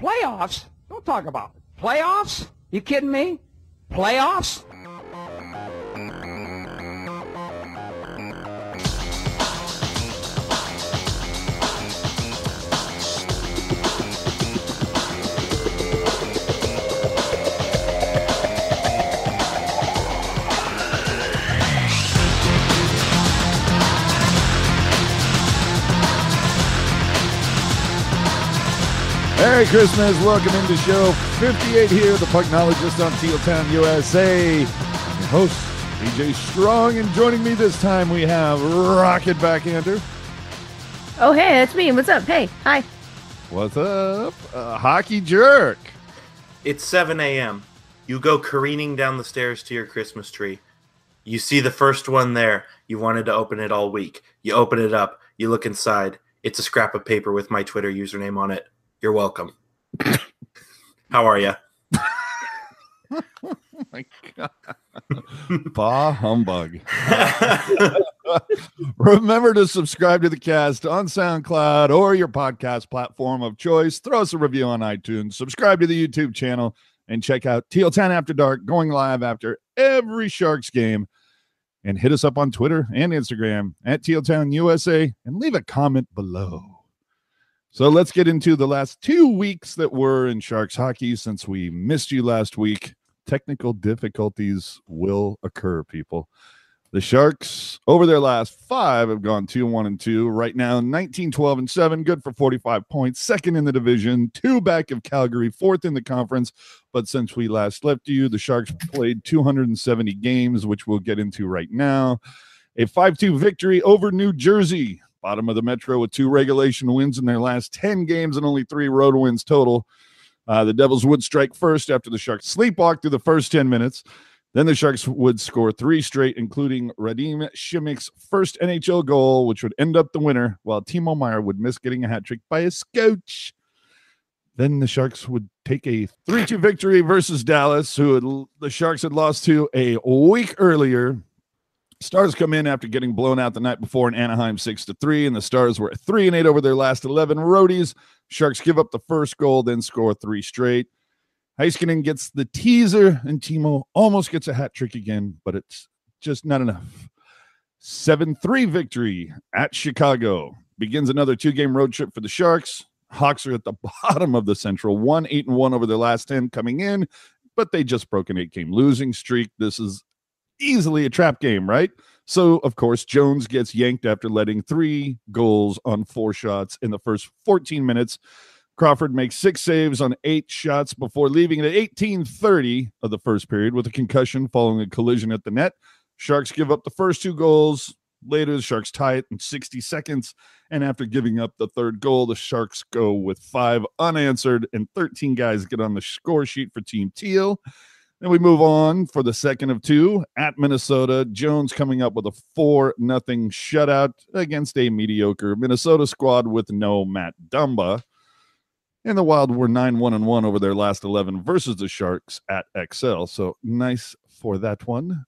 Playoffs? Don't talk about it. Playoffs? You kidding me? Playoffs? Merry Christmas. Welcome into show 58 here, the Pucknologists on Tealtown, USA. I'm your host, AJ Strong, and joining me this time we have Rocket Backhander. Oh, hey, that's me. What's up? Hey, hi. What's up? Hockey Jerk. It's 7 a.m. You go careening down the stairs to your Christmas tree. You see the first one there. You wanted to open it all week. You open it up. You look inside. It's a scrap of paper with my Twitter username on it. You're welcome. How are you? Oh my God. Bah humbug. Remember to subscribe to the cast on SoundCloud or your podcast platform of choice. Throw us a review on iTunes. Subscribe to the YouTube channel and check out Tealtown After Dark going live after every Sharks game. And hit us up on Twitter and Instagram at Tealtown USA and leave a comment below. So let's get into the last 2 weeks that were in Sharks hockey since we missed you last week. Technical difficulties will occur, people. The Sharks, over their last 5, have gone 2-1-2. Right now, 19-12-7, good for 45 points. Second in the division, 2 back of Calgary, 4th in the conference. But since we last left you, the Sharks played 270 games, which we'll get into right now. A 5-2 victory over New Jersey. Bottom of the Metro with 2 regulation wins in their last 10 games and only 3 road wins total. The Devils would strike first after the Sharks sleepwalked through the first 10 minutes. Then the Sharks would score 3 straight, including Radim Šimic's first NHL goal, which would end up the winner, while Timo Meier would miss getting a hat trick by a scotch. Then the Sharks would take a 3-2 victory versus Dallas, who the Sharks had lost to a week earlier. Stars come in after getting blown out the night before in Anaheim 6-3, and the Stars were 3-8 over their last 11 roadies. Sharks give up the first goal, then score 3 straight. Heiskanen gets the teaser, and Timo almost gets a hat trick again, but it's just not enough. 7-3 victory at Chicago. Begins another 2-game road trip for the Sharks. Hawks are at the bottom of the Central, 1-8-1 over their last 10 coming in, but they just broke an 8-game losing streak. This is easily a trap game, right? So, of course, Jones gets yanked after letting 3 goals on 4 shots in the first 14 minutes. Crawford makes 6 saves on 8 shots before leaving at 18:30 of the first period with a concussion following a collision at the net. Sharks give up the first 2 goals. Later, the Sharks tie it in 60 seconds. And after giving up the 3rd goal, the Sharks go with 5 unanswered and 13 guys get on the score sheet for Team Teal. Then we move on for the second of 2 at Minnesota. Jones coming up with a 4-0 shutout against a mediocre Minnesota squad with no Matt Dumba. And the Wild were 9-1-1 over their last 11 versus the Sharks at XL. So nice for that one.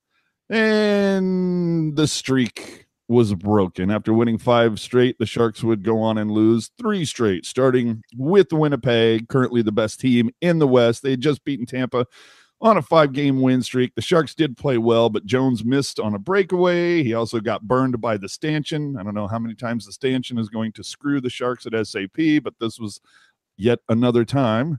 And the streak was broken. After winning 5 straight, the Sharks would go on and lose 3 straight, starting with Winnipeg, currently the best team in the West. They had just beaten Tampa on a 5-game win streak. The Sharks did play well, but Jones missed on a breakaway. He also got burned by the stanchion. I don't know how many times the stanchion is going to screw the Sharks at SAP, but this was yet another time.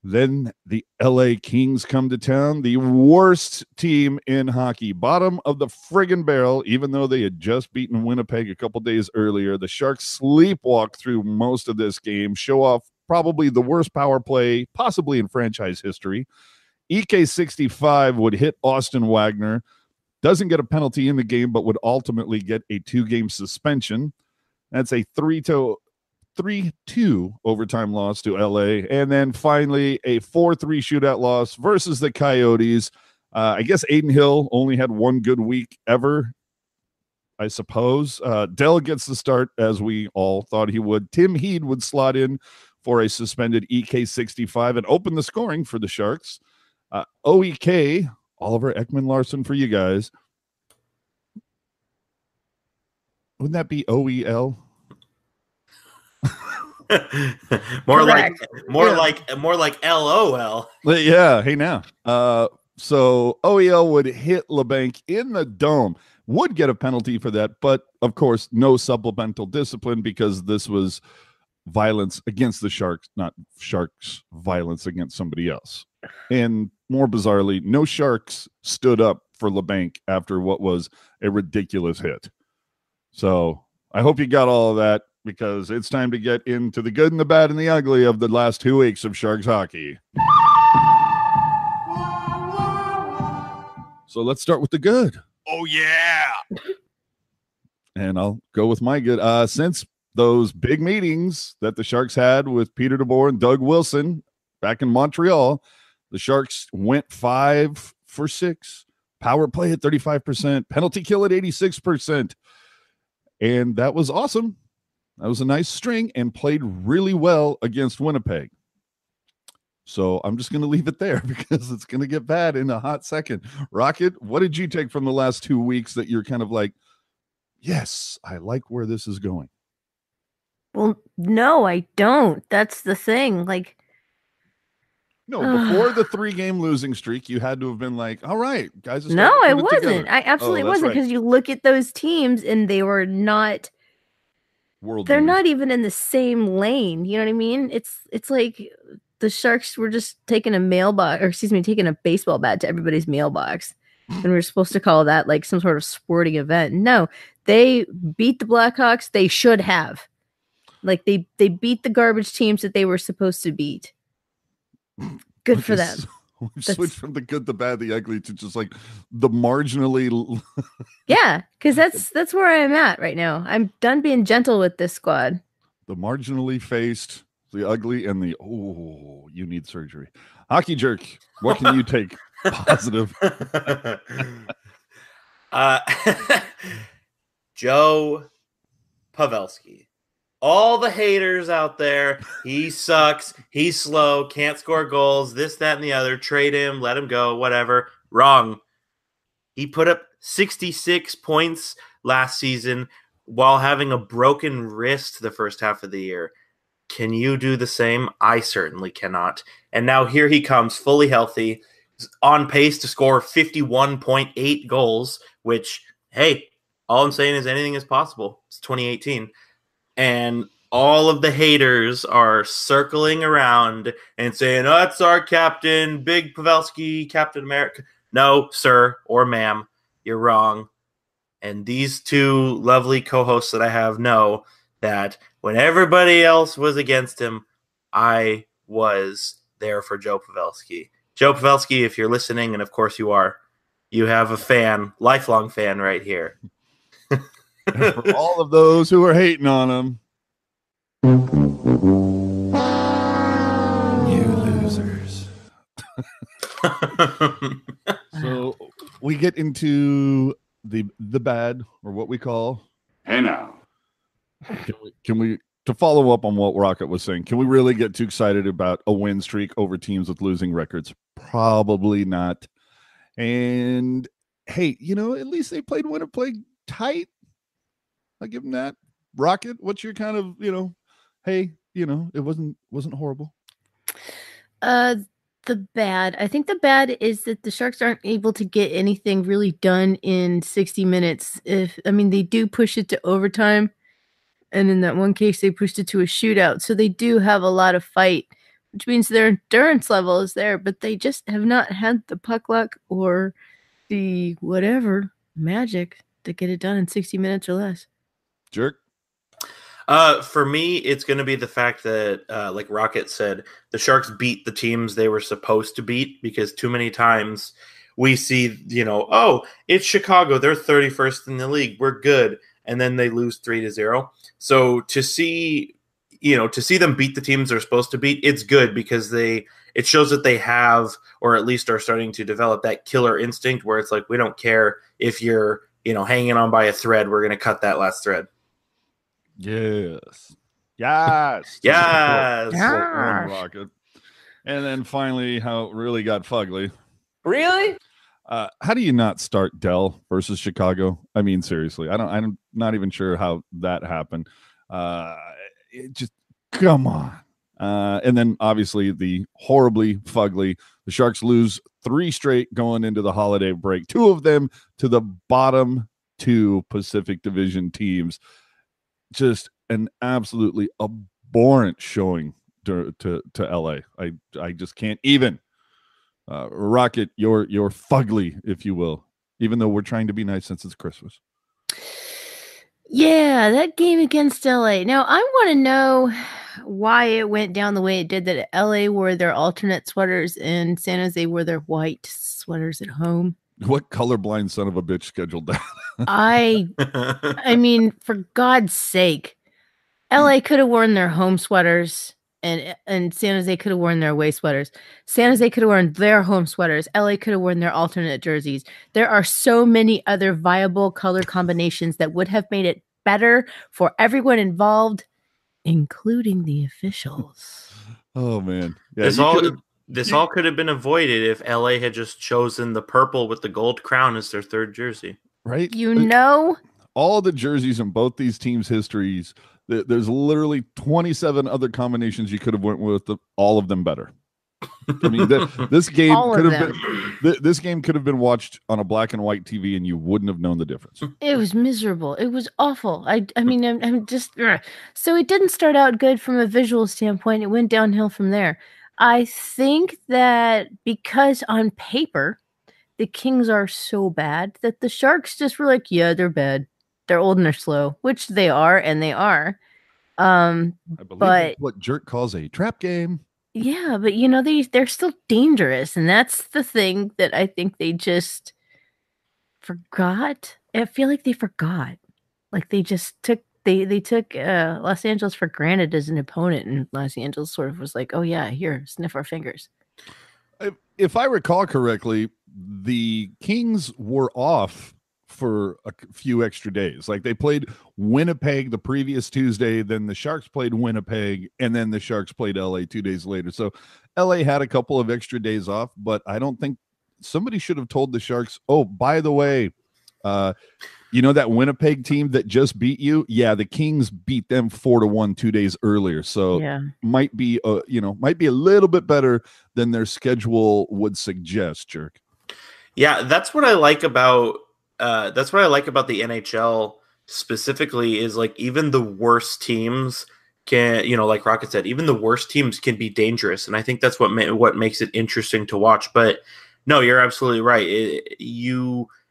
Then the LA Kings come to town, the worst team in hockey, bottom of the friggin' barrel, even though they had just beaten Winnipeg a couple days earlier. The Sharks sleepwalk through most of this game, show off probably the worst power play possibly in franchise history. EK65 would hit Austin Wagner, doesn't get a penalty in the game, but would ultimately get a 2-game suspension. That's a 3-2 overtime loss to LA. And then finally a 4-3 shootout loss versus the Coyotes. I guess Aiden Hill only had 1 good week ever, I suppose. Dell gets the start as we all thought he would. Tim Heed would slot in for a suspended EK65 and open the scoring for the Sharks. OEK, Oliver Ekman-Larsson for you guys. Wouldn't that be OEL? more Correct. like LOL. Yeah. Hey, now. So OEL would hit LeBanc in the dome, would get a penalty for that, but of course, no supplemental discipline because this was violence against the Sharks, not Sharks violence against somebody else. And more bizarrely, no Sharks stood up for LeBanc after what was a ridiculous hit. So I hope you got all of that because it's time to get into the good and the bad and the ugly of the last 2 weeks of Sharks hockey. So let's start with the good. Oh, yeah. And I'll go with my good. Since those big meetings that the Sharks had with Peter DeBoer and Doug Wilson back in Montreal, the Sharks went 5 for 6. Power play at 35%. Penalty kill at 86%. And that was awesome. That was a nice string and played really well against Winnipeg. So I'm just going to leave it there because it's going to get bad in a hot second. Rocket, what did you take from the last 2 weeks that you're kind of like, yes, I like where this is going? Well, no, I don't. That's the thing. Like, no, before the 3-game losing streak, you had to have been like, all right, guys. No, I wasn't. I absolutely wasn't because you look at those teams and they were not. They're not even in the same lane. You know what I mean? It's like the Sharks were just taking taking a baseball bat to everybody's mailbox. And we're supposed to call that like some sort of sporting event. No, they beat the Blackhawks. They should have. Like they beat the garbage teams that they were supposed to beat. Good for them. We switched from the good, the bad, the ugly to just like the marginally. Yeah, because that's where I'm at right now. I'm done being gentle with this squad. The marginally faced, the ugly, and the you need surgery. Hockey jerk. What can you take positive? Joe Pavelski. All the haters out there, he sucks, he's slow, can't score goals, this, that, and the other, trade him, let him go, whatever. Wrong. He put up 66 points last season while having a broken wrist the first half of the year. Can you do the same? I certainly cannot. And now here he comes, fully healthy, on pace to score 51.8 goals, which, hey, all I'm saying is anything is possible. It's 2018. And all of the haters are circling around and saying, oh, that's our captain, Big Pavelski, Captain America. No, sir or ma'am, you're wrong. And these two lovely co-hosts that I have know that when everybody else was against him, I was there for Joe Pavelski. Joe Pavelski, if you're listening, and of course you are, you have a fan, lifelong fan right here. And for all of those who are hating on him, you losers. So we get into the bad, or what we call. Hey now. Can we to follow up on what Rocket was saying, can we really get too excited about a win streak over teams with losing records? Probably not. And hey, at least they played Winnipeg tight. I give them that. Rocket, what's your kind of, hey, it wasn't horrible. The bad. I think the bad is that the Sharks aren't able to get anything really done in 60 minutes. They do push it to overtime. And in that one case, they pushed it to a shootout. So they do have a lot of fight, which means their endurance level is there, but they just have not had the puck luck or the whatever magic to get it done in 60 minutes or less. Jerk. For me, it's going to be the fact that, like Rocket said, the Sharks beat the teams they were supposed to beat, because too many times we see, oh, it's Chicago. They're 31st in the league. We're good. And then they lose 3-0. So to see them beat the teams they're supposed to beat, it's good because it shows that they have, or at least are starting to develop that killer instinct where it's like, we don't care if you're, hanging on by a thread. We're going to cut that last thread. Yes. Rocket. And then finally, how it really got fugly. Really? How do you not start Dell versus Chicago? I mean, seriously, I'm not even sure how that happened. It just Come on. And then obviously the horribly fugly, the Sharks lose 3 straight going into the holiday break. 2 of them to the bottom 2 Pacific Division teams. Just an absolutely abhorrent showing to LA. I just can't even. Rocket, you're fugly, if you will, even though we're trying to be nice since it's Christmas. Yeah, that game against LA. Now, I want to know why it went down the way it did, that LA wore their alternate sweaters and San Jose wore their white sweaters at home. What colorblind son of a bitch scheduled that? I mean, for God's sake, LA could have worn their home sweaters and San Jose could have worn their away sweaters. San Jose could have worn their home sweaters. LA could have worn their alternate jerseys. There are so many other viable color combinations that would have made it better for everyone involved, including the officials. Oh, man. Yeah, this all could have been avoided if LA had just chosen the purple with the gold crown as their third jersey. Right? You know? All the jerseys in both these teams' histories, there's literally 27 other combinations you could have went with, all of them better. I mean, this game could have been watched on a black and white TV, and you wouldn't have known the difference. It was miserable. It was awful. I mean, I'm just so it didn't start out good from a visual standpoint. It went downhill from there. I think that because on paper the Kings are so bad that the Sharks just were like, yeah, they're bad. They're old and they're slow, which they are, and they are. I believe that's what Jerk calls a trap game. Yeah, but you know, they're still dangerous, and that's the thing that I think they just forgot. I feel like they forgot. Like they just took Los Angeles for granted as an opponent, and Los Angeles sort of was like, oh yeah, here, sniff our fingers. If I recall correctly, the Kings were off for a few extra days. Like they played Winnipeg the previous Tuesday, then the Sharks played Winnipeg, and then the Sharks played LA 2 days later. So LA had a couple of extra days off, but I don't think somebody should have told the Sharks, oh, by the way, you know that Winnipeg team that just beat you? Yeah, the Kings beat them 4-1 2 days earlier. So might be a little bit better than their schedule would suggest, Jerk. Yeah, that's what I like about the NHL specifically, is like even the worst teams can, you know, like Rocket said, even the worst teams can be dangerous, and I think that's what makes it interesting to watch. But no, you're absolutely right.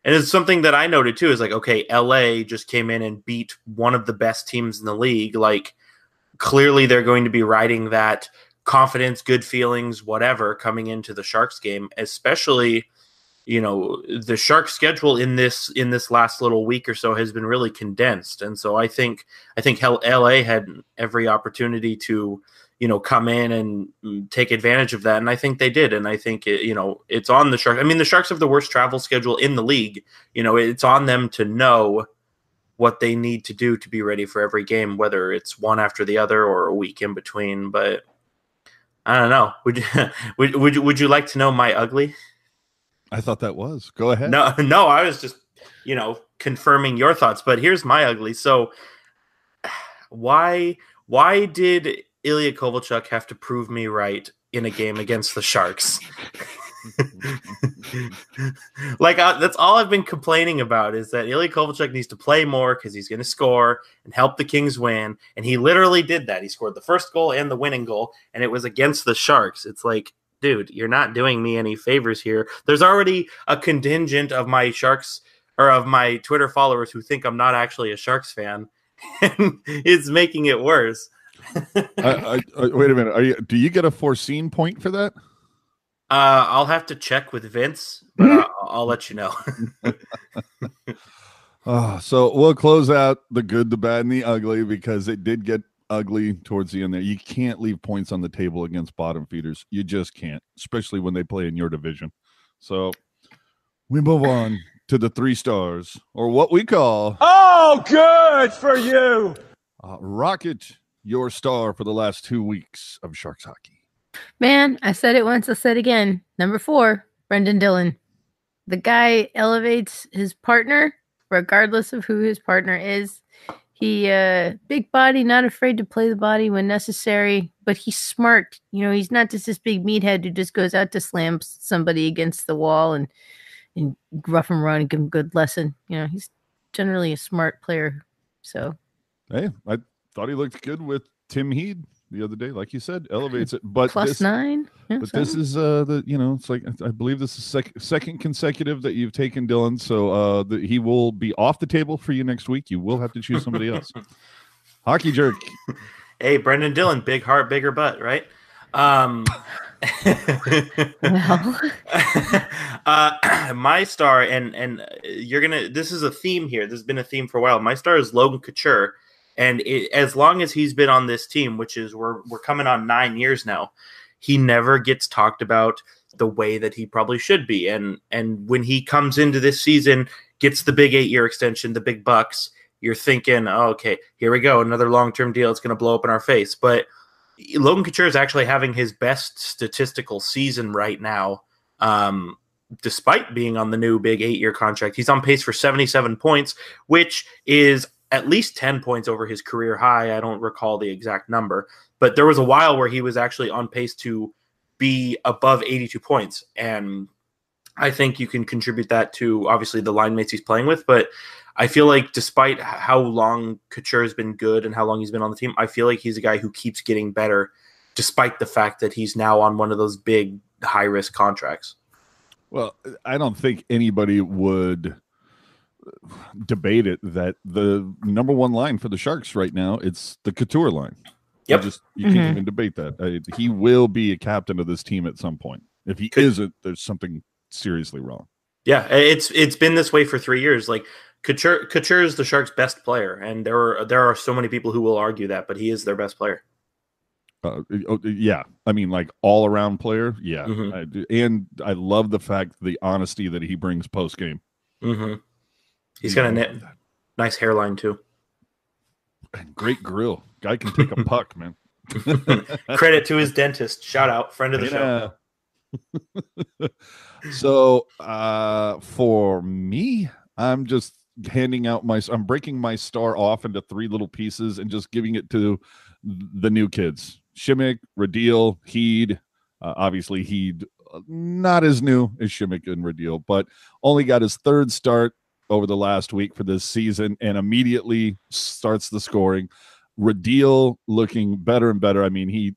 And it's something that I noted too, is like, okay, LA just came in and beat one of the best teams in the league. Like clearly they're going to be riding that confidence, good feelings, whatever, coming into the Sharks game, especially, you know, the Sharks schedule in this last little week or so has been really condensed. And so I think LA had every opportunity to, you know, come in and take advantage of that. And I think they did. And I think, it's on the Sharks. I mean, the Sharks have the worst travel schedule in the league. You know, it's on them to know what they need to do to be ready for every game, whether it's one after the other or a week in between. But I don't know. Would you like to know my ugly? I thought that was. Go ahead. No, I was just, confirming your thoughts. But here's my ugly. So why did Ilya Kovalchuk have to prove me right in a game against the Sharks? That's all I've been complaining about, is that Ilya Kovalchuk needs to play more because he's going to score and help the Kings win. And he literally did that. He scored the first goal and the winning goal, and it was against the Sharks. It's like, dude, you're not doing me any favors here. There's already a contingent of my Sharks, or of my Twitter followers, who think I'm not actually a Sharks fan, and it's making it worse. Wait a minute. Do you get a foreseen point for that? I'll have to check with Vince, but I'll let you know. So we'll close out the good, the bad, and the ugly, because it did get ugly towards the end there. You can't leave points on the table against bottom feeders. You just can't, especially when they play in your division. So we move on to the 3 stars, or what we call... Oh, good for you! Rocket, your star for the last 2 weeks of Sharks hockey. Man, I said it once, I'll say it again. Number 4, Brendan Dillon. The guy elevates his partner, regardless of who his partner is. He big body, not afraid to play the body when necessary, but he's smart. He's not just this big meathead who just goes out to slam somebody against the wall and rough him around and give him a good lesson. He's generally a smart player. So, hey, I thought he looked good with Tim Heed the other day, like you said, elevates it. But +9. Yeah, but this is it's like I believe this is second consecutive that you've taken Dylan. So he will be off the table for you next week. You will have to choose somebody else. Hockey Jerk. Hey, Brendan Dillon, big heart, bigger butt, right? My star, and you're gonna. This is a theme here. This has been a theme for a while. My star is Logan Couture. And as long as he's been on this team, which is we're coming on 9 years now, he never gets talked about the way that he probably should be. And when he comes into this season, gets the big 8-year extension, the big bucks, you're thinking, oh, okay, here we go, another long-term deal. It's going to blow up in our face. But Logan Couture is actually having his best statistical season right now, despite being on the new big 8-year contract. He's on pace for 77 points, which is at least 10 points over his career high. I don't recall the exact number, but there was a while where he was actually on pace to be above 82 points. And I think you can contribute that to obviously the line mates he's playing with. But I feel like despite how long Couture has been good and how long he's been on the team, I feel like he's a guy who keeps getting better despite the fact that he's now on one of those big high risk contracts. Well, I don't think anybody would debate it that the number one line for the Sharks right now, it's the Couture line. Yep. You can't even debate that. He will be a captain of this team at some point. If he isn't, there's something seriously wrong. Yeah, it's been this way for 3 years. Like Couture is the Sharks' best player, and there are so many people who will argue that, but he is their best player. Yeah, I mean, like all around player. Yeah, and I love the fact, the honesty that he brings post game. He's got a nice hairline too. And great grill. Guy can take a puck, man. Credit to his dentist. Shout out, friend of the show. So for me, I'm just handing out I'm breaking my star off into 3 little pieces and just giving it to the new kids. Shimmick, Radil, Heed. Obviously, Heed not as new as Shimmick and Radil, but only got his 3rd start over the last week for this season and immediately starts the scoring. Radil looking better and better. I mean, he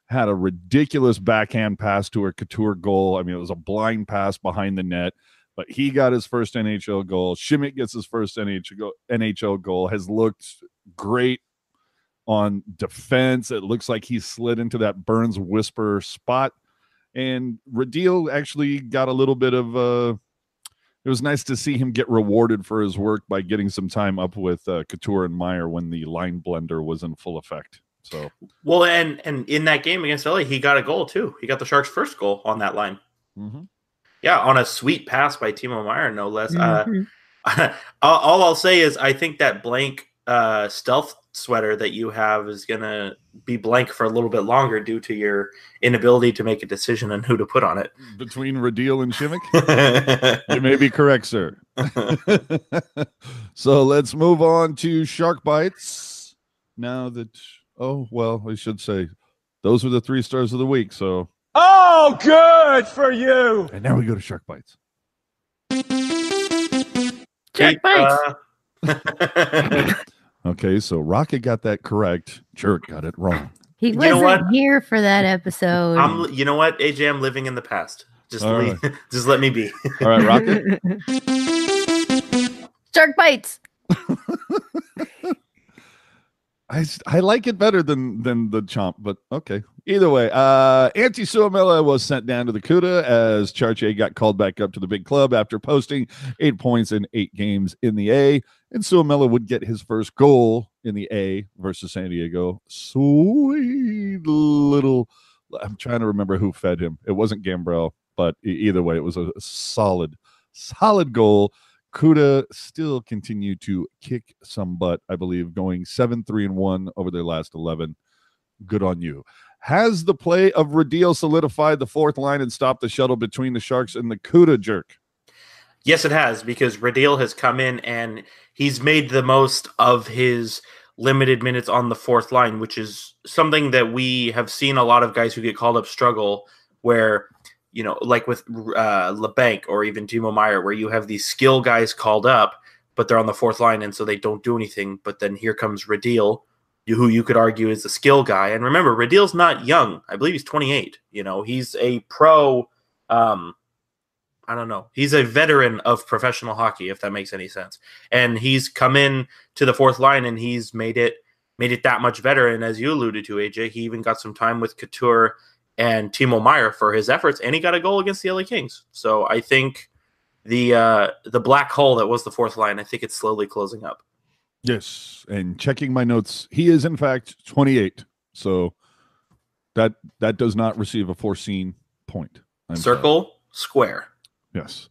had a ridiculous backhand pass to a Couture goal. I mean, it was a blind pass behind the net, but he got his first NHL goal. Shimmick gets his first NHL goal, has looked great on defense. It looks like he slid into that Burns whisper spot. And Radil actually got a little bit of it was nice to see him get rewarded for his work by getting some time up with Couture and Meyer when the line blender was in full effect. So well, and in that game against LA, he got a goal too. He got the Sharks' first goal on that line. Yeah, on a sweet pass by Timo Meyer, no less. All I'll say is I think that blank stealth sweater that you have is going to be blank for a little bit longer due to your inability to make a decision on who to put on it. Between Radil and Shimmick? You may be correct, sir. So let's move on to Shark Bites. Now that, I should say, those were the 3 stars of the week, so. Oh, good for you. And now we go to Shark Bites. Shark Bites. Okay, so Rocket got that correct. Jerk got it wrong. He wasn't here for that episode. You know what, AJ? I'm living in the past. Just let me be. All right, Rocket. Shark Bites. I like it better than the chomp, but okay. Either way, Antti Suomela was sent down to the CUDA as Chartier got called back up to the big club after posting 8 points in 8 games in the A, and Suomela would get his first goal in the A versus San Diego. Sweet little, I'm trying to remember who fed him. It wasn't Gambrell, but either way, it was a solid goal. CUDA still continue to kick some butt, I believe, going 7-3-1 over their last 11. Good on you. Has the play of Radil solidified the 4th line and stopped the shuttle between the Sharks and the CUDA, Jerk? Yes, it has, because Radil has come in and he's made the most of his limited minutes on the fourth line, which is something that we have seen a lot of guys who get called up struggle, where, like with LeBanc or even Timo Meier, where you have these skill guys called up, but they're on the fourth line, and so they don't do anything. But then here comes Radil, who you could argue is the skill guy. And remember, Radil's not young. I believe he's 28. He's a pro. I don't know. He's a veteran of professional hockey, if that makes any sense. And he's come in to the fourth line, and he's made it that much better. And as you alluded to, AJ, he even got some time with Couture and Timo Meier for his efforts, and he got a goal against the LA Kings. So I think the black hole that was the fourth line, I think it's slowly closing up. Yes, and checking my notes, he is in fact 28. So that does not receive a foreseen point. Circle, square. Yes.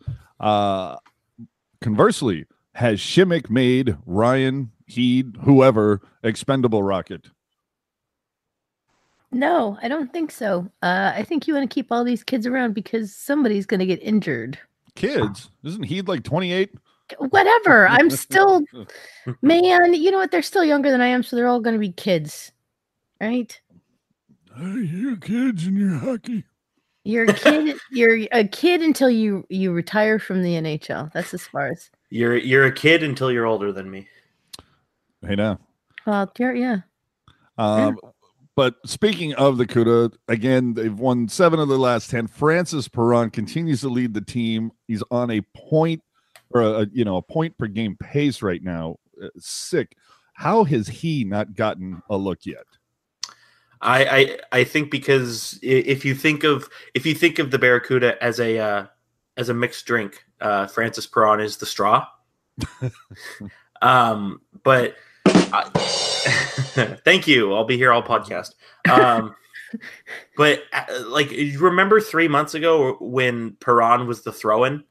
Conversely, has Shimmick made Ryan, Heed, whoever, expendable Rocket? No, I don't think so. I think you want to keep all these kids around because somebody's going to get injured. Kids? Isn't Heed like 28? Whatever. I'm still, man, you know what? They're still younger than I am, so they're all going to be kids. Right? You're kids in your hockey. You're a kid. You're a kid until you retire from the NHL. That's as far as you're a kid until you're older than me. Hey now. Well, yeah. But speaking of the CUDA, again, they've won 7 of the last 10. Francis Perron continues to lead the team. He's on a point or a point per game pace right now. Sick. How has he not gotten a look yet? I think because if you think of the Barracuda as a mixed drink, Francis Perron is the straw. But thank you. I'll be here all podcast. But like, you remember 3 months ago when Perron was the throw-in?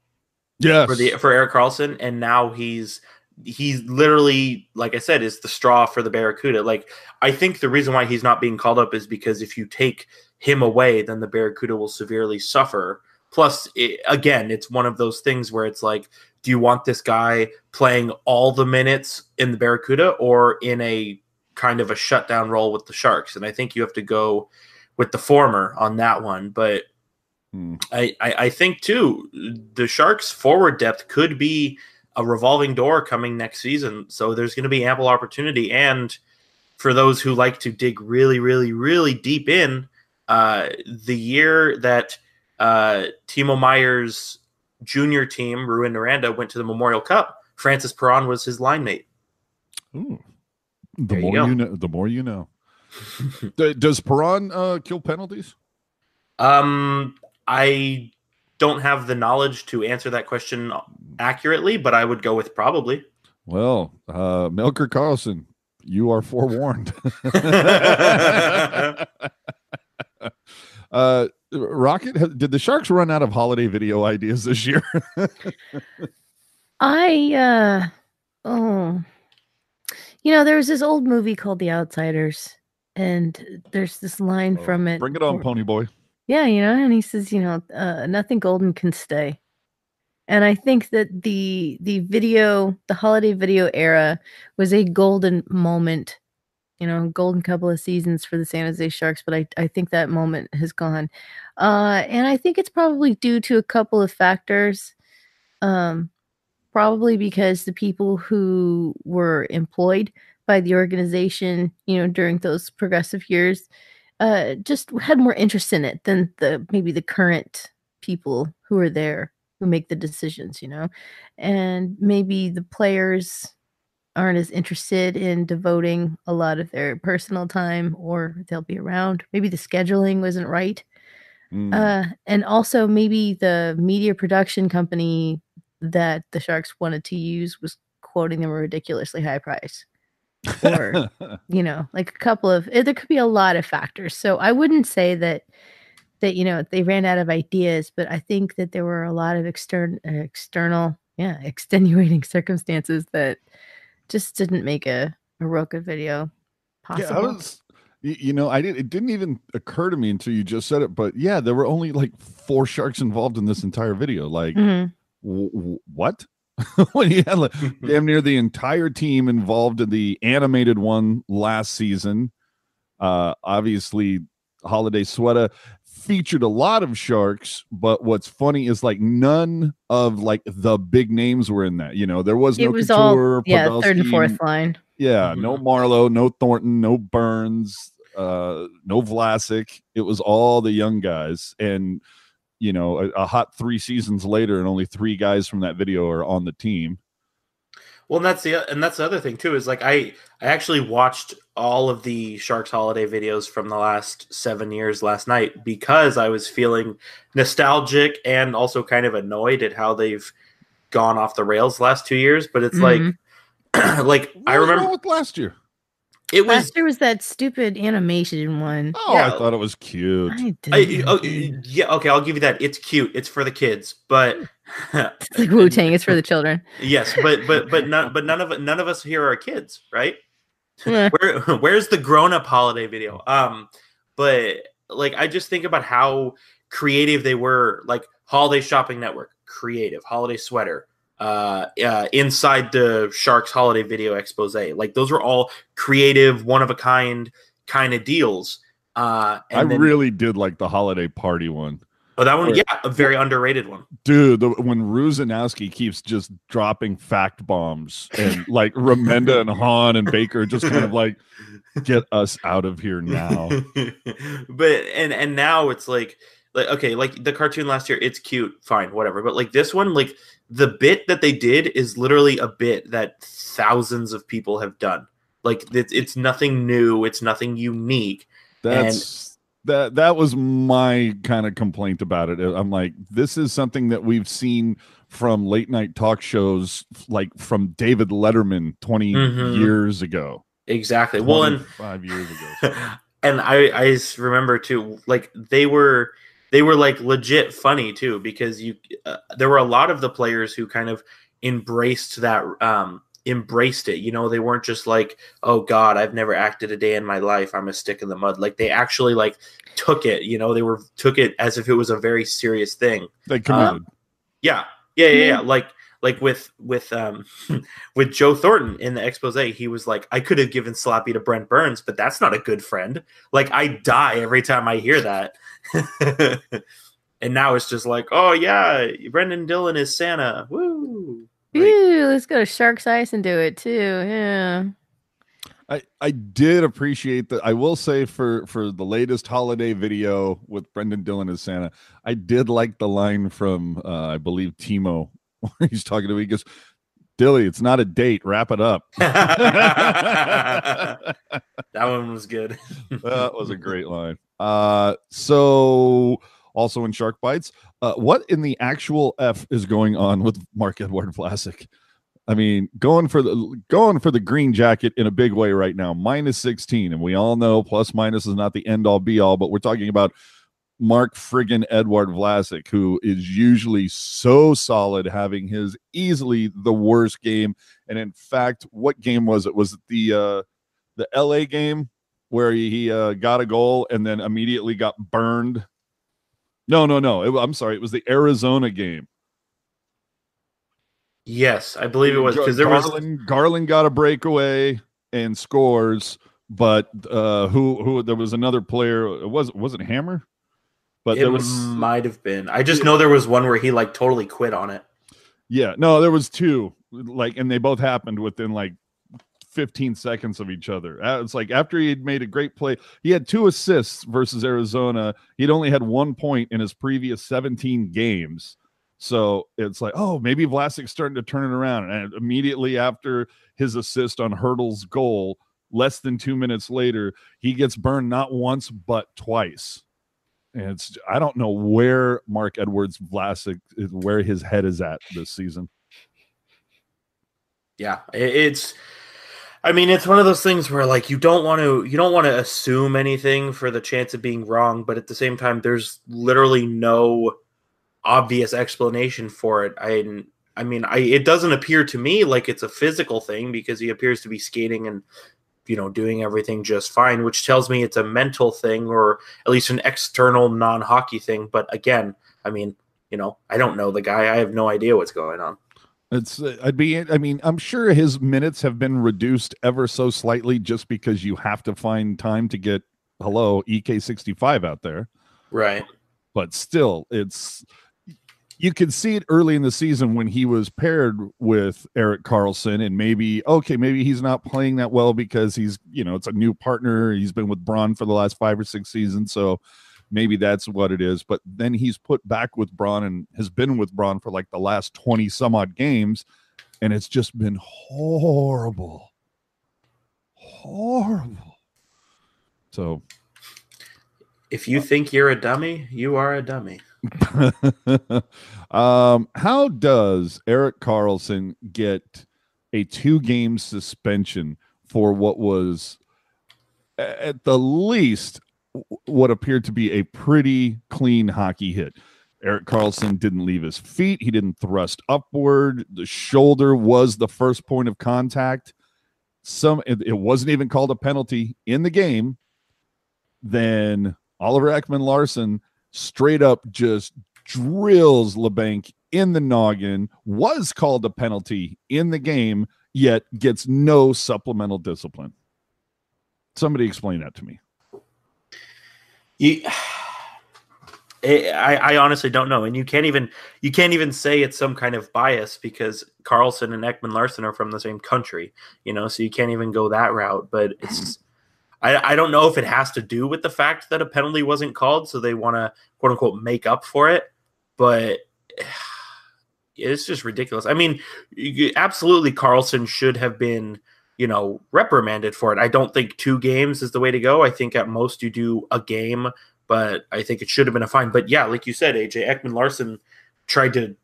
Yes. For Erik Karlsson, and now he's literally, like I said, is the straw for the Barracuda. Like, I think the reason why he's not being called up is because if you take him away, then the Barracuda will severely suffer. Plus, it's one of those things where it's like, do you want this guy playing all the minutes in the Barracuda or in a kind of a shutdown role with the Sharks? And I think you have to go with the former on that one. But I think, too, the Sharks' forward depth could be a revolving door coming next season. So there's going to be ample opportunity. And for those who like to dig really, really, really deep in, the year that Timo Meier's junior team, Rouyn-Noranda, went to the Memorial Cup, Francis Perron was his line mate. Ooh. The more you know. Does Perron kill penalties? I don't have the knowledge to answer that question accurately, but I would go with probably. Well, Melker Karlsson, you are forewarned. Rocket, did the Sharks run out of holiday video ideas this year? There was this old movie called The Outsiders, and there's this line from it. Bring it on, Pony Boy. Yeah, and he says, nothing golden can stay. And I think that the holiday video era was a golden moment, golden couple of seasons for the San Jose Sharks, but I think that moment has gone. And I think it's probably due to a couple of factors. Probably because the people who were employed by the organization, during those progressive years, just had more interest in it than maybe the current people who are there who make the decisions, and maybe the players aren't as interested in devoting a lot of their personal time, or they'll be around. Maybe the scheduling wasn't right. And also maybe the media production company that the Sharks wanted to use was quoting them a ridiculously high price. Or, like a couple of, there could be a lot of factors. So I wouldn't say that they ran out of ideas, but I think that there were a lot of external, extenuating circumstances that just didn't make a real good video possible. Yeah, it didn't even occur to me until you just said it, but yeah, there were only like 4 Sharks involved in this entire video. Like, what? When you had like damn near the entire team involved in the animated one last season. Obviously, Holiday Sweater featured a lot of Sharks, but what's funny is like none of like the big names were in that. You know, there was no Couture, all third and fourth line. Yeah, no Marlowe, no Thornton, no Burns, no Vlasic. It was all the young guys, and you know, a hot 3 seasons later, and only 3 guys from that video are on the team. Well, and that's the other thing too, is like I actually watched all of the Sharks holiday videos from the last 7 years last night because I was feeling nostalgic and also kind of annoyed at how they've gone off the rails the last 2 years. But it's like What I remember with last year. Last year was that stupid animation one. Oh, yeah. I thought it was cute. Yeah, okay, I'll give you that. It's cute. It's for the kids, but it's like Wu-Tang. It's for the children. Yes, but none of us here are kids, right? Where's the grown-up holiday video? But like I just think about how creative they were. Like Holiday Shopping Network, creative. Holiday Sweater. Inside the Sharks holiday video expose, like those were all creative, one of a kind of deals. I really did like the holiday party one. Oh, that one, a very underrated one, dude. When Ruzanowski keeps just dropping fact bombs, and like Remenda and Hahn and Baker just kind of like, get us out of here now. But and now it's like okay, like the cartoon last year, it's cute, fine, whatever. But like this one, like the bit that they did is literally a bit that thousands of people have done. Like it's nothing new, it's nothing unique. That was my kind of complaint about it. I'm like, this is something that we've seen from late night talk shows, like from David Letterman 20 years ago. Exactly. Well, and 5 years ago. And I remember too, like they were like legit funny too, because there were a lot of the players who kind of embraced it. You know, they weren't just like, oh God, I've never acted a day in my life, I'm a stick in the mud. Like they actually like took it, you know, took it as if it was a very serious thing. They committed. Yeah. Like with Joe Thornton in the expose, he was like, I could have given sloppy to Brent Burns, but that's not a good friend. Like I die every time I hear that. And now it's just like, oh yeah, Brendan Dillon is Santa. Woo! Ooh, let's go to Sharks Ice and do it too. Yeah. I did appreciate that. I will say for the latest holiday video with Brendan Dillon as Santa, I did like the line from I believe Timo where he's talking to me. He goes, Dilly, it's not a date. Wrap it up. That one was good. That was a great line. So also in Shark Bites, what in the actual F is going on with Marc-Edouard Vlasic? I mean, going for the green jacket in a big way right now, -16, and we all know plus minus is not the end all be all, but we're talking about Marc-Edouard Vlasic, who is usually so solid, having his easily the worst game. And in fact, what game was it? Was it the LA game where he got a goal and then immediately got burned? No. I'm sorry. It was the Arizona game. Yes, I believe it was, because Garland got a breakaway and scores, but who there was another player. It wasn't Hammer, but there might have been. I just know there was one where he like totally quit on it. Yeah, no, there was two, like, and they both happened within like 15 seconds of each other. It's like after he had made a great play, he had 2 assists versus Arizona. He'd only had 1 point in his previous 17 games. So it's like, oh, maybe Vlasic's starting to turn it around. And immediately after his assist on Hurdle's goal, less than 2 minutes later, he gets burned not once, but twice. And I don't know where Marc-Edouard Vlasic is, where his head is at this season. Yeah, it's one of those things where like you don't want to assume anything for the chance of being wrong, but at the same time, there's literally no obvious explanation for it. It doesn't appear to me like it's a physical thing, because he appears to be skating and, you know, doing everything just fine, which tells me it's a mental thing, or at least an external non-hockey thing. But again, I mean, I don't know the guy. I have no idea what's going on. I'm sure his minutes have been reduced ever so slightly just because you have to find time to get EK65 out there. Right. But still, you could see it early in the season when he was paired with Erik Karlsson, and maybe he's not playing that well because he's, it's a new partner. He's been with Braun for the last 5 or 6 seasons. So maybe that's what it is. But then he's put back with Braun and has been with Braun for like the last 20 some odd games. And it's just been horrible. So if you think you're a dummy, you are a dummy. How does Erik Karlsson get a 2-game suspension for what was at the least what appeared to be a pretty clean hockey hit? Erik Karlsson didn't leave his feet. He didn't thrust upward. The shoulder was the first point of contact. It wasn't even called a penalty in the game. Then Oliver Ekman-Larsson straight up just drills LeBanc in the noggin, was called a penalty in the game, yet gets no supplemental discipline. Somebody explain that to me. I honestly don't know, and you can't even say it's some kind of bias because Karlsson and Ekman-Larsson are from the same country, so you can't even go that route. But it's I don't know if it has to do with the fact that a penalty wasn't called, so they want to quote unquote make up for it. But it's just ridiculous. I mean, absolutely, Karlsson should have been, reprimanded for it. I don't think 2 games is the way to go. I think at most you do a game, but I think it should have been a fine. But yeah, like you said, AJ, Ekman-Larsson tried to,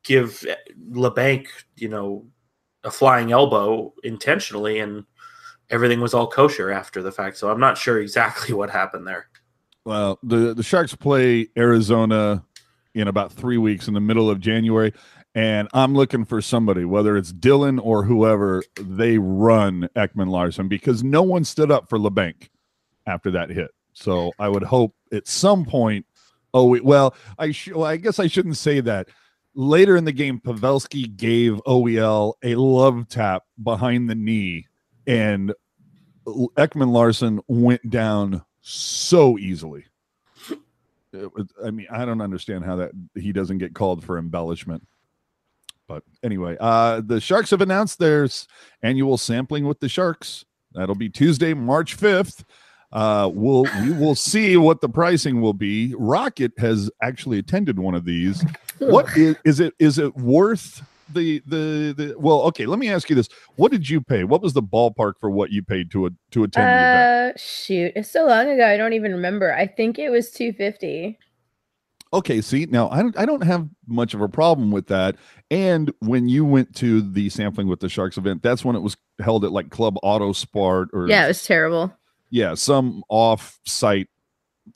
give LeBanc, a flying elbow intentionally, and everything was all kosher after the fact. So I'm not sure exactly what happened there. Well, the Sharks play Arizona in about 3 weeks in the middle of January. And I'm looking for somebody, whether it's Dylan or whoever, they run Ekman-Larsson because no one stood up for LeBanc after that hit. So I would hope at some point, I guess I shouldn't say that. Later in the game, Pavelski gave OEL a love tap behind the knee, and Ekman-Larsson went down so easily. I don't understand how that he doesn't get called for embellishment. But anyway, the Sharks have announced their annual sampling with the Sharks. That'll be Tuesday, March 5th. We will see what the pricing will be. Rocket has actually attended one of these. What is it worth the well, okay, let me ask you this. What did you pay? What was the ballpark for what you paid to attend the event? Shoot, it's so long ago I don't even remember. I think it was $250. Okay, see, now I don't have much of a problem with that. And when you went to the sampling with the Sharks event, that's when it was held at like Club Auto Sport or yeah, it was terrible. Yeah, some off-site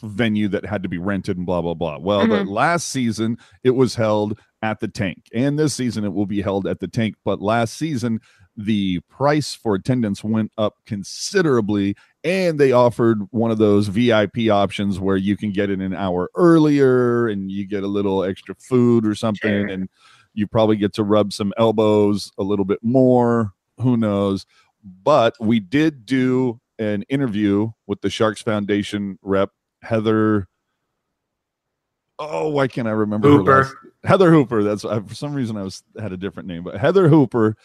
venue that had to be rented and blah blah blah. Well, the last season it was held at the Tank, and this season it will be held at the Tank. But last season the price for attendance went up considerably, and they offered one of those VIP options where you can get in an hour earlier and you get a little extra food or something, and you probably get to rub some elbows a little bit more. Who knows? But we did do an interview with the Sharks Foundation rep, Heather. Oh, why can't I remember Hooper? Heather Hooper. That's for some reason I had a different name, but Heather Hooper.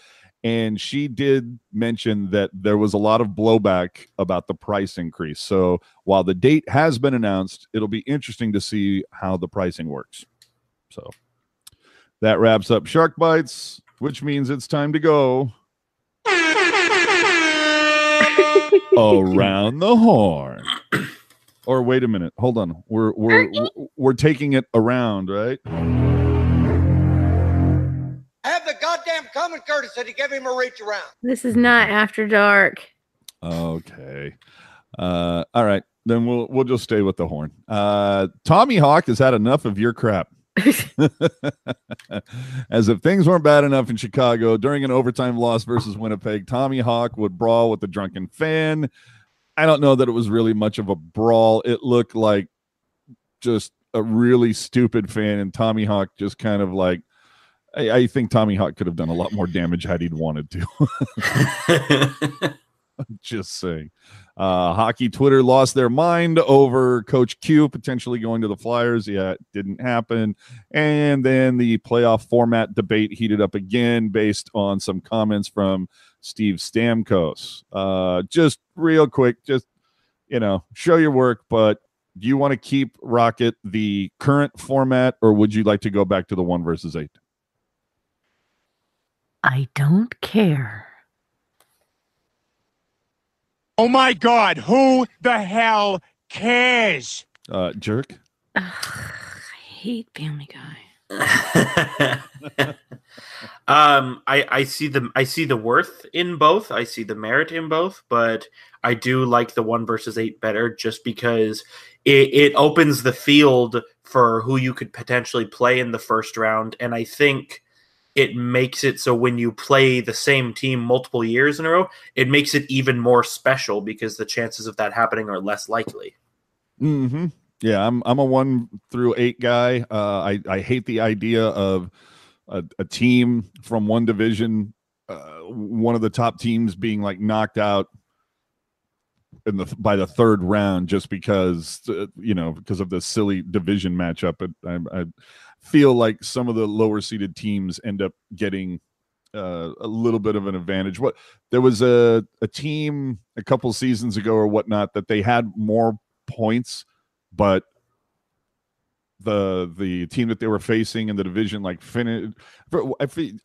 And she did mention that there was a lot of blowback about the price increase. So while the date has been announced, it'll be interesting to see how the pricing works. So that wraps up Shark Bites, which means it's time to go around the horn. Or wait a minute, hold on. We're taking it around, right? Have the goddamn common courtesy to give him a reach around. This is not After Dark. Okay. All right. Then we'll just stay with the horn. Tommy Hawk has had enough of your crap. As if things weren't bad enough in Chicago during an overtime loss versus Winnipeg, Tommy Hawk would brawl with the drunken fan. I don't know that it was really much of a brawl. It looked like just a really stupid fan, and Tommy Hawk just kind of like, I think Tommy Hawk could have done a lot more damage had he'd wanted to. Just saying. Hockey Twitter lost their mind over Coach Q potentially going to the Flyers. Yeah, it didn't happen. And then the playoff format debate heated up again based on some comments from Steve Stamkos. Just real quick, just, show your work, but do you want to keep Rocket the current format, or would you like to go back to the 1 versus 8? I don't care. Oh my God, who the hell cares? Jerk? I hate Family Guy. I see the worth in both. I see the merit in both, but I do like the 1 versus 8 better just because it opens the field for who you could potentially play in the first round, and I think it makes it so when you play the same team multiple years in a row, it makes it even more special because the chances of that happening are less likely. Mm-hmm. Yeah, I'm a 1 through 8 guy. I hate the idea of a team from one division, one of the top teams being like knocked out by the third round just because because of the silly division matchup. I feel like some of the lower seeded teams end up getting a little bit of an advantage. There was a team a couple seasons ago or whatnot that they had more points, but the team that they were facing in the division finished.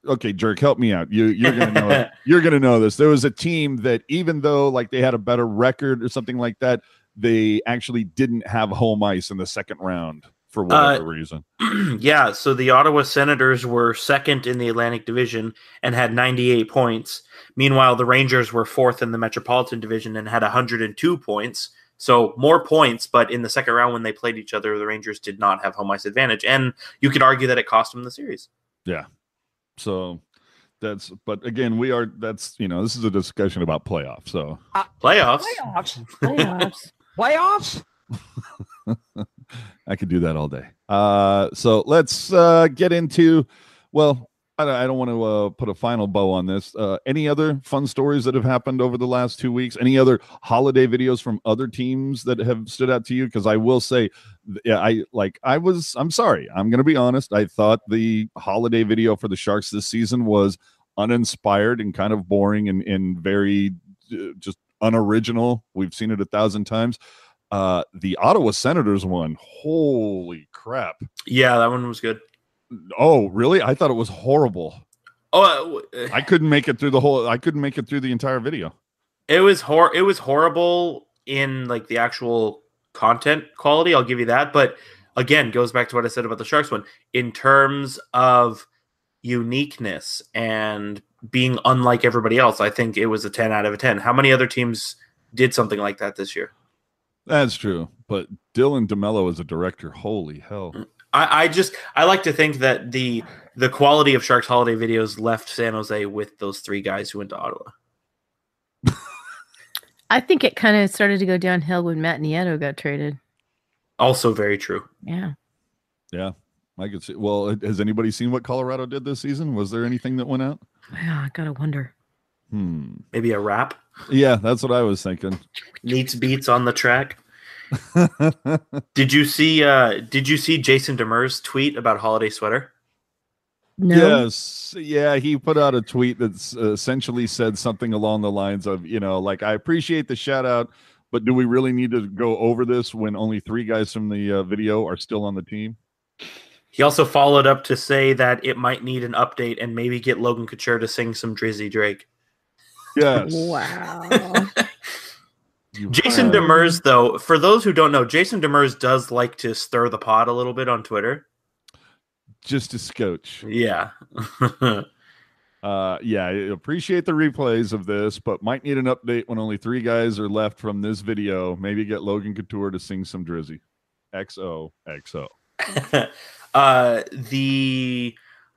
Okay, Jerk, help me out. You're gonna know it. You're gonna know this. There was a team that even though they had a better record or something like that, they actually didn't have home ice in the second round for whatever reason. Yeah, so the Ottawa Senators were second in the Atlantic Division and had 98 points. Meanwhile, the Rangers were fourth in the Metropolitan Division and had 102 points. So more points, but in the second round when they played each other, the Rangers did not have home ice advantage. And you could argue that it cost them the series. Yeah. So but again, this is a discussion about playoffs. So playoffs. I could do that all day. So let's get into, I don't want to put a final bow on this. Any other fun stories that have happened over the last 2 weeks? Any other holiday videos from other teams that have stood out to you? Because I will say, I'm sorry. I'm going to be honest. I thought the holiday video for the Sharks this season was uninspired and kind of boring and very just unoriginal. We've seen it 1,000 times. The Ottawa Senators one, holy crap. Yeah, that one was good. Oh, really? I thought it was horrible. Oh, I couldn't make it through the entire video. It was horrible in the actual content quality. I'll give you that. But again, goes back to what I said about the Sharks one. In terms of uniqueness and being unlike everybody else, I think it was a 10 out of a 10. How many other teams did something like that this year? That's true. But Dylan DeMello as a director, holy hell. I like to think that the quality of Sharks holiday videos left San Jose with those 3 guys who went to Ottawa. I think it kind of started to go downhill when Matt Nieto got traded. Also very true. Yeah. Yeah, I could see. Well, has anybody seen what Colorado did this season? Was there anything that went out? Yeah, I gotta wonder. Maybe a rap? Yeah, that's what I was thinking. Neats beats on the track. Did you see Jason Demers' tweet about holiday sweater? No. Yes. Yeah, he put out a tweet that essentially said something along the lines of, I appreciate the shout out, but do we really need to go over this when only 3 guys from the video are still on the team? He also followed up to say that it might need an update and maybe get Logan Couture to sing some Drizzy Drake. Yes. Wow. Jason Demers, though, for those who don't know, Jason Demers does like to stir the pot a little bit on Twitter. Just a scotch. Yeah. Yeah, I appreciate the replays of this, but might need an update when only 3 guys are left from this video. Maybe get Logan Couture to sing some Drizzy. XOXO.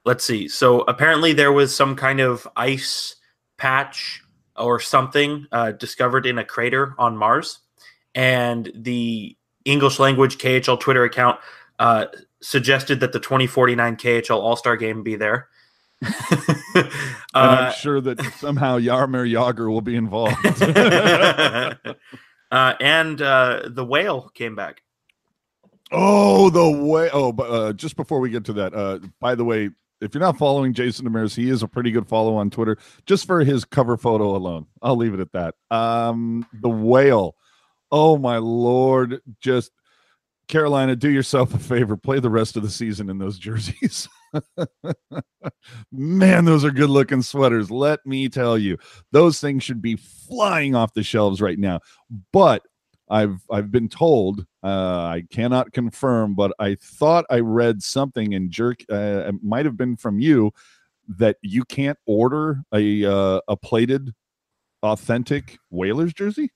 Let's see. So apparently there was some kind of ice patch or something discovered in a crater on Mars, and the English language KHL Twitter account suggested that the 2049 KHL All-Star Game be there. And I'm sure that somehow Jaromir Jagr will be involved. And the Whale came back. Oh, the Whale. Oh, but just before we get to that, by the way, if you're not following Jason Demers, he is a pretty good follow on Twitter just for his cover photo alone. I'll leave it at that. The Whale. Oh, my Lord. Just Carolina, do yourself a favor. Play the rest of the season in those jerseys. Man, those are good looking sweaters. Let me tell you, those things should be flying off the shelves right now. But I've been told, I cannot confirm, but I thought I read something in it might have been from you, that you can't order a plated authentic Whalers jersey.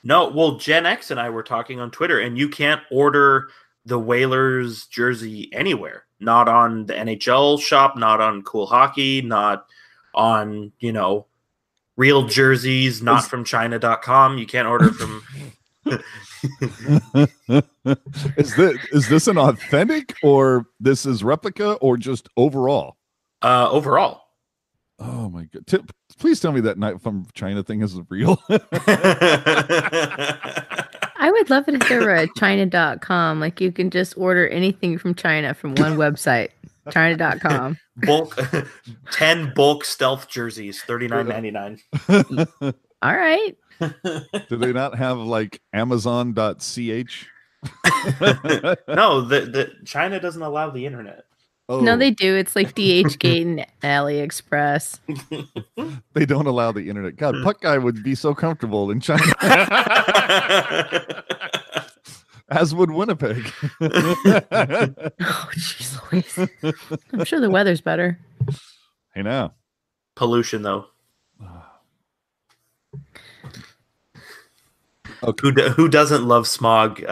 No, well, Gen X and I were talking on Twitter, and you can't order the Whalers jersey anywhere. Not on the NHL shop, not on Cool Hockey, not on, Real Jerseys, not from China.com. You can't order from... Is this an authentic, or this is replica, or just overall? Overall. Oh my god! Please tell me that Night from China thing is real. I would love it if there were a China.com. Like you can just order anything from China from one website, China.com. Bulk 10 bulk stealth jerseys, $39.99. All right. Do they not have like Amazon.ch? No, the China doesn't allow the internet. Oh. No, they do. It's like DHgate and AliExpress. They don't allow the internet. God, Puck Guy would be so comfortable in China. As would Winnipeg. Oh, jeez Louise. I'm sure the weather's better. Hey, now. Pollution, though. Okay. Who doesn't love smog?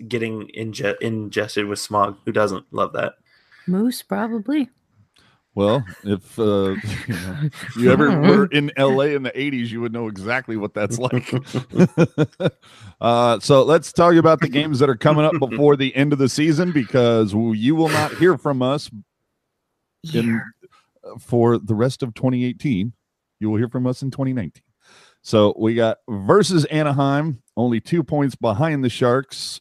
Getting ingested with smog. Who doesn't love that? Moose, probably. Well, if you ever were in LA in the 80s, you would know exactly what that's like. So let's tell you about the games that are coming up before the end of the season, because you will not hear from us for the rest of 2018. You will hear from us in 2019. So we got versus Anaheim, only 2 points behind the Sharks.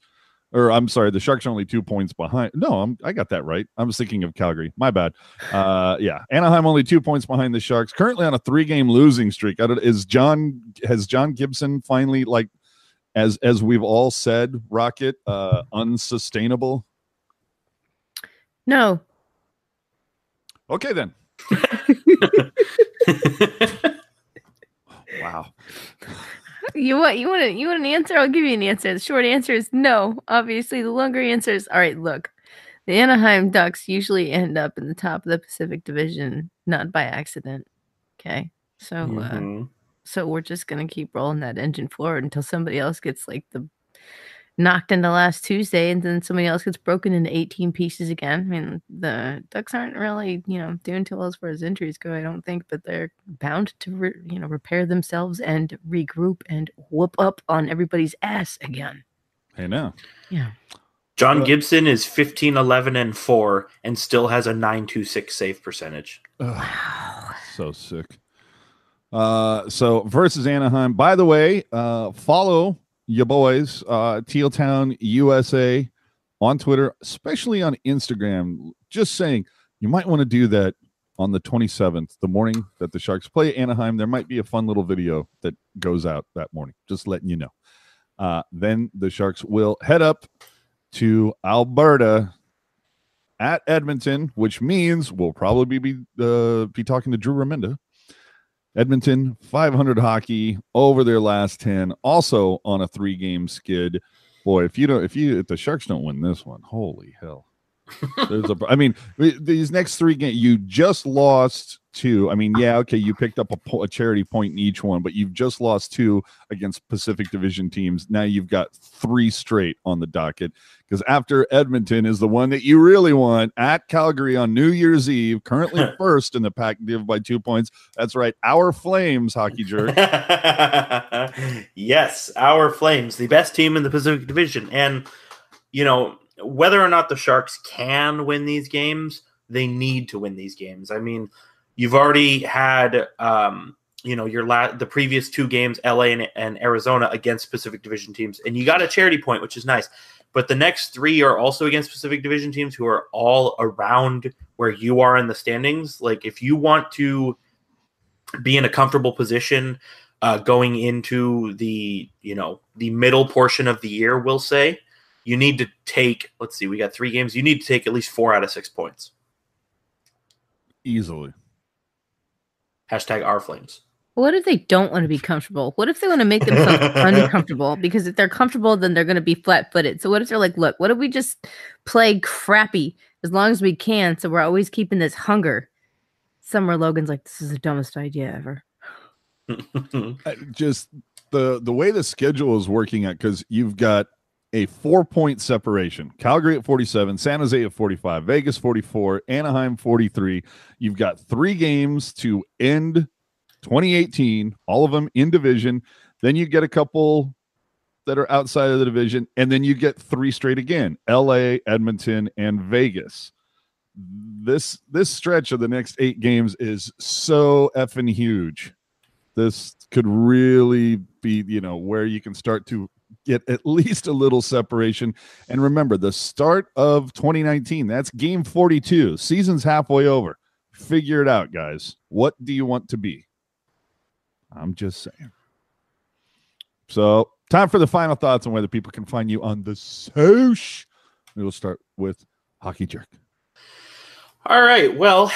Or I'm sorry, the Sharks are only 2 points behind. No, I got that right. I was thinking of Calgary. My bad. Yeah, Anaheim only 2 points behind the Sharks. Currently on a 3-game losing streak. Has John Gibson finally, like, as we've all said, Rocket, unsustainable? No. Okay then. Wow. You want an answer? I'll give you an answer. The short answer is no. Obviously, the longer answer is, all right, look, the Anaheim Ducks usually end up in the top of the Pacific Division, not by accident. Okay. So so we're just gonna keep rolling that engine forward until somebody else gets knocked into last Tuesday, and then somebody else gets broken into 18 pieces again. I mean, the Ducks aren't really, doing too well as far as injuries go, I don't think, but they're bound to, repair themselves and regroup and whoop up on everybody's ass again. Hey, now. Yeah. John Gibson is 15-11-4 and still has a .926 save percentage. Wow. So sick. So versus Anaheim. By the way, follow your boys, Teal Town USA, on Twitter, especially on Instagram. Just saying, you might want to do that on the 27th, the morning that the Sharks play Anaheim. There might be a fun little video that goes out that morning. Just letting you know. Then the Sharks will head up to Alberta at Edmonton, which means we'll probably be talking to Drew Raminda. Edmonton, 500 hockey over their last 10, also on a 3-game skid. Boy, if the Sharks don't win this one, holy hell. These next 3 games, you just lost 2. I mean, yeah, okay, you picked up a charity point in each one, but you've just lost 2 against Pacific Division teams. Now you've got 3 straight on the docket, because after Edmonton is the one that you really want at Calgary on New Year's Eve, currently first in the pack div by 2 points. That's right, our Flames, Hockey Jerk. Yes, our Flames, the best team in the Pacific Division. And, whether or not the Sharks can win these games, they need to win these games. I mean, you've already had, the previous 2 games, LA and Arizona, against Pacific Division teams, and you got a charity point, which is nice. But the next 3 are also against Pacific Division teams who are all around where you are in the standings. Like, if you want to be in a comfortable position going into the middle portion of the year, we'll say, you need to take, let's see, we got 3 games. You need to take at least 4 out of 6 points. Easily. #OurFlames. What if they don't want to be comfortable? What if they want to make themselves uncomfortable? Because if they're comfortable, then they're going to be flat-footed. So what if they're like, look, what if we just play crappy as long as we can, so we're always keeping this hunger? Somewhere Logan's like, this is the dumbest idea ever. Just the way the schedule is working out, because you've got a 4-point separation. Calgary at 47, San Jose at 45, Vegas 44, Anaheim 43. You've got 3 games to end 2018, all of them in division. Then you get a couple that are outside of the division, and then you get 3 straight again: LA, Edmonton, and Vegas. This stretch of the next 8 games is so effing huge. This could really be, where you can start to get at least a little separation. And remember, the start of 2019, that's game 42. Season's halfway over. Figure it out, guys. What do you want to be? I'm just saying. So, time for the final thoughts on whether people can find you on the Soch. We'll start with Hockey Jerk. All right. Well,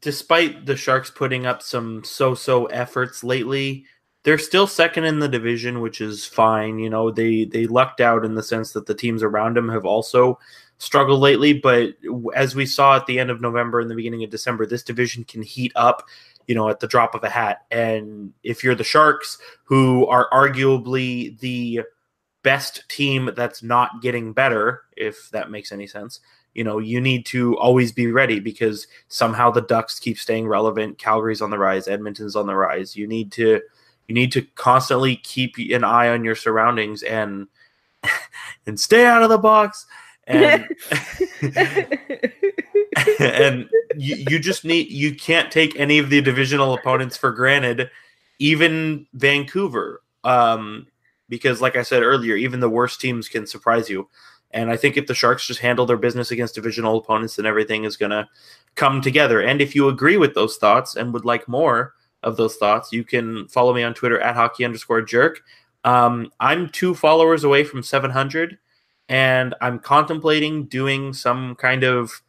despite the Sharks putting up some so-so efforts lately, they're still second in the division, which is fine. They lucked out in the sense that the teams around them have also struggled lately. But as we saw at the end of November and the beginning of December, this division can heat up, at the drop of a hat. And if you're the Sharks, who are arguably the best team that's not getting better, if that makes any sense, you need to always be ready, because somehow the Ducks keep staying relevant. Calgary's on the rise. Edmonton's on the rise. You need to constantly keep an eye on your surroundings and stay out of the box. And and you can't take any of the divisional opponents for granted, even Vancouver, because like I said earlier, even the worst teams can surprise you. And I think if the Sharks just handle their business against divisional opponents, then everything is going to come together. And if you agree with those thoughts and would like more of those thoughts, you can follow me on Twitter at @hockey_jerk. I'm 2 followers away from 700, and I'm contemplating doing some kind of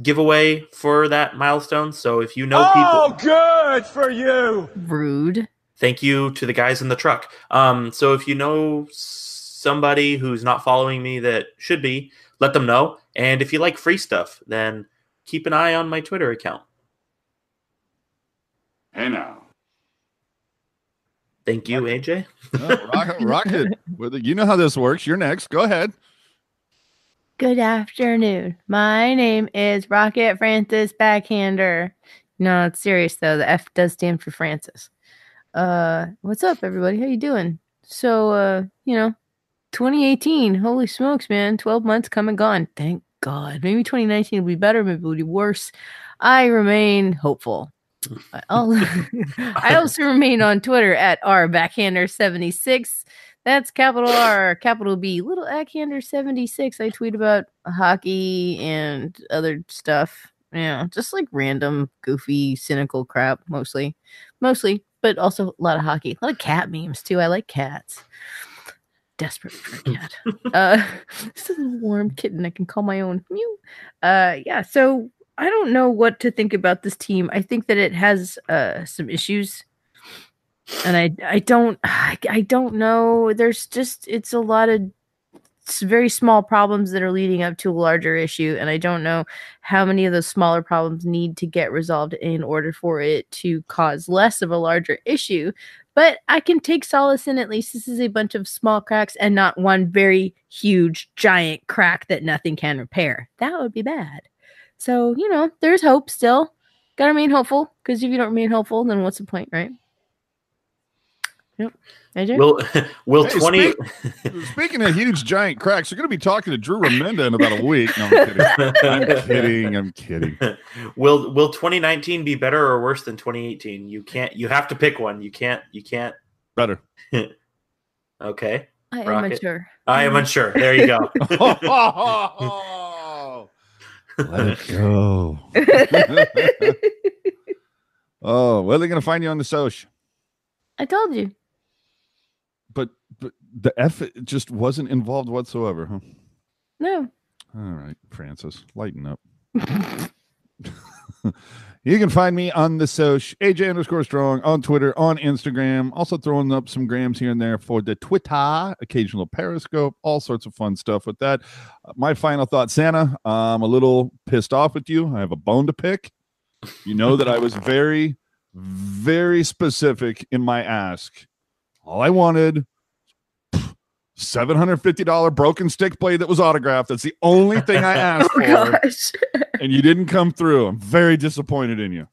giveaway for that milestone. So if you know people... Oh, good for you! Rude. Thank you to the guys in the truck. So if you know somebody who's not following me that should be, let them know. And if you like free stuff, then keep an eye on my Twitter account. Hey now. Thank you, AJ. Rocket. You know how this works. You're next. Go ahead. Good afternoon. My name is Rocket Francis Backhander. No, it's serious though. The F does stand for Francis. What's up, everybody? How you doing? So, 2018. Holy smokes, man. 12 months come and gone. Thank God. Maybe 2019 will be better. Maybe it will be worse. I remain hopeful. I also remain on Twitter at @rbackhander76. That's capital R, capital B, little backhander76. I tweet about hockey and other stuff. Yeah, just like random, goofy, cynical crap, mostly, but also a lot of hockey. A lot of cat memes too. I like cats. Desperate for a cat. This is a warm kitten. I can call my own. Mew. Yeah. So I don't know what to think about this team. I think that it has some issues, and I don't know. It's a lot of very small problems that are leading up to a larger issue, and I don't know how many of those smaller problems need to get resolved in order for it to cause less of a larger issue. But I can take solace in at least this is a bunch of small cracks and not one very huge, giant crack that nothing can repair. That would be bad. So, there's hope still. Gotta remain hopeful, because if you don't remain hopeful, then what's the point, right? Yep. I do. Will 20 Speaking of huge giant cracks, you're going to be talking to Drew Remenda in about a week. No, I'm kidding. Will 2019 be better or worse than 2018? You have to pick one. You can't Better. Okay. I am unsure. I am unsure. There you go. Let it go. Oh, where are they going to find you on the social? I told you. But the effort just wasn't involved whatsoever, huh? No. All right, Francis, lighten up. You can find me on the social, AJ_Strong, on Twitter, on Instagram. Also throwing up some grams here and there for the Twitter, occasional Periscope, all sorts of fun stuff with that. My final thought, Santa, I'm a little pissed off with you. I have a bone to pick. You know that I was very, very specific in my ask. All I wanted, $750 broken stick blade that was autographed. That's the only thing I asked for. Gosh. And you didn't come through. I'm very disappointed in you.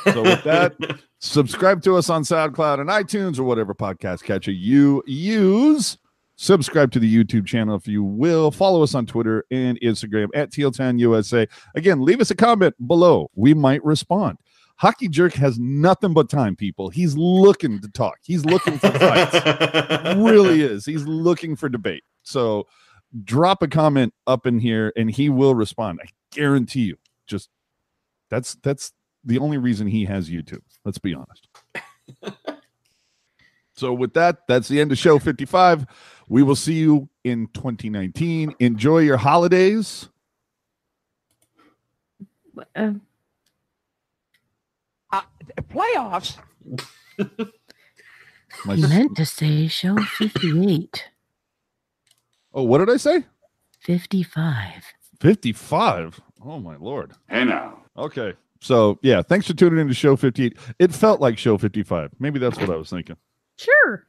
So with that, subscribe to us on SoundCloud and iTunes or whatever podcast catcher you use. Subscribe to the YouTube channel if you will. Follow us on Twitter and Instagram at TL10USA. Again, leave us a comment below. We might respond. Hockey Jerk has nothing but time, people. He's looking to talk. He's looking for fights. Really is. He's looking for debate. So drop a comment up in here and he will respond. I guarantee you. Just that's the only reason he has YouTube. Let's be honest. So with that, that's the end of show 55. We will see you in 2019. Enjoy your holidays. Playoffs? I meant to say show 58. Oh, what did I say? 55. 55? Oh, my Lord. Hey, now. Okay. So, yeah, thanks for tuning in to show 58. It felt like show 55. Maybe that's what I was thinking. Sure.